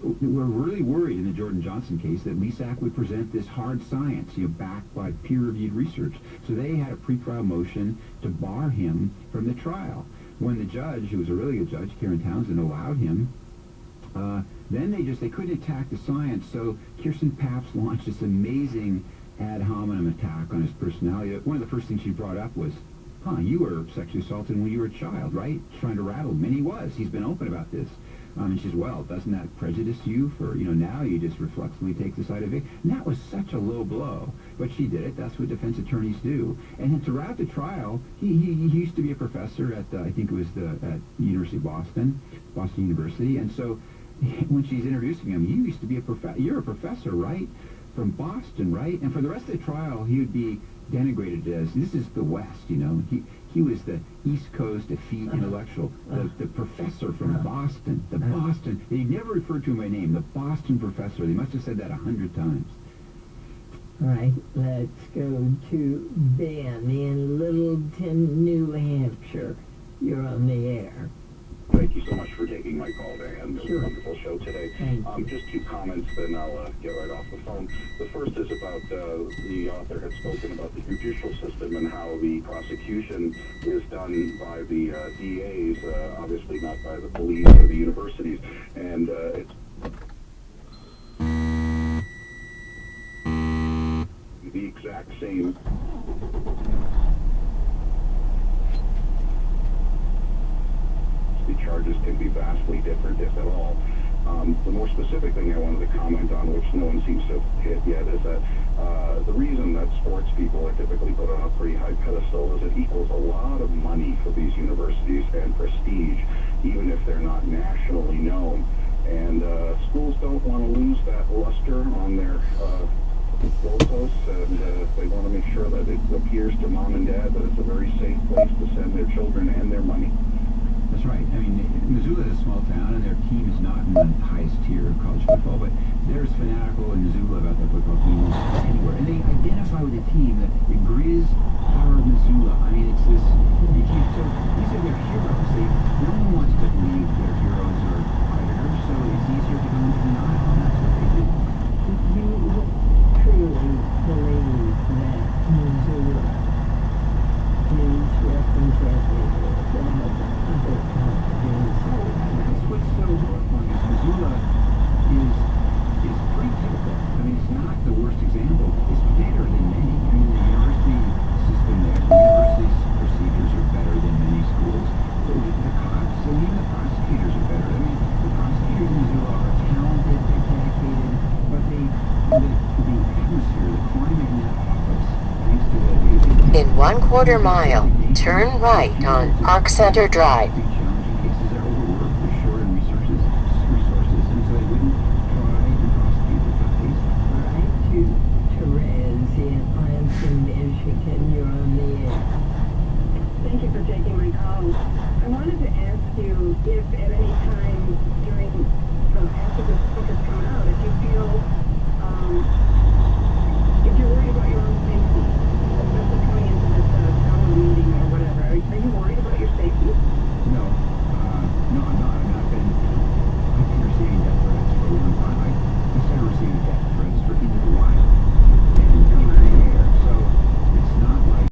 were really worried in the Jordan Johnson case that LESAC would present this hard science, backed by peer-reviewed research. So they had a pretrial motion to bar him from the trial. When the judge, who was a really good judge, Karen Townsend, allowed him, then they couldn't attack the science, so Kirsten Papps launched this amazing ad hominem attack on his personality. One of the first things she brought up was, you were sexually assaulted when you were a child, right? Trying to rattle him. And he was. He's been open about this. And she says, well, doesn't that prejudice you for, now you just reflexively take the side of it? And that was such a low blow. But she did it. That's what defense attorneys do. And then throughout the trial, he used to be a professor at, I think it was at University of Boston University. And so when she's introducing him, you used to be you're a professor, right? From Boston, right? And for the rest of the trial, he would be denigrated as, this is the West, He was the East Coast effete intellectual, the professor from Boston, Boston. They never referred to him by name, the Boston professor. They must have said that 100 times. All right, let's go to Ben in Littleton, New Hampshire. You're on the air. Thank you so much for taking my call, Dan. Sure. Wonderful show today. Thank you. Just 2 comments, then I'll get right off the phone. The first is about the author had spoken about the judicial system and how the prosecution is done by the DAs, obviously not by the police or the universities. And it's the exact same. The charges can be vastly different, if at all. The more specific thing I wanted to comment on, which no one seems to have hit yet, is that the reason that sports people are typically put on a pretty high pedestal is it equals a lot of money for these universities and prestige, even if they're not nationally known. And schools don't want to lose that luster on their goalposts, and they want to make sure that it appears to mom and dad that it's a very safe place to send their children and their money. That's right. I mean, Missoula is a small town, and their team is not in the highest tier of college football, but they're as fanatical in Missoula about their football team as anywhere. And they identify with a team, the Grizz Power of Missoula. I mean, it's this, so these are their heroes. No one wants to believe their heroes are predators, so it's easier to go into denial, and that's what they do. You truly believe that Missoula is representative of other countries? That's what's so horrifying is Missoula is pretty typical. I mean, it's not the worst example. It's better than many. I mean, the university system there, the university's procedures are better than many schools. The cops, and even the prosecutors are better. I mean, the prosecutors in Missoula are talented, they're dedicated, but the atmosphere, the climate in that office, thanks to the... In 1/4 mile, turn right on Ox Center Drive. Challenging cases are overworked, they're short in resources, and so they wouldn't try and prosecute the tough cases. All right, to Therese in Lansing, Michigan. You're on the air. Thank you for taking my call. I wanted to ask you if at any time during, after this book has come out, if you feel, if you're worried about your own safety, especially coming into this town meeting or whatever, are you worried about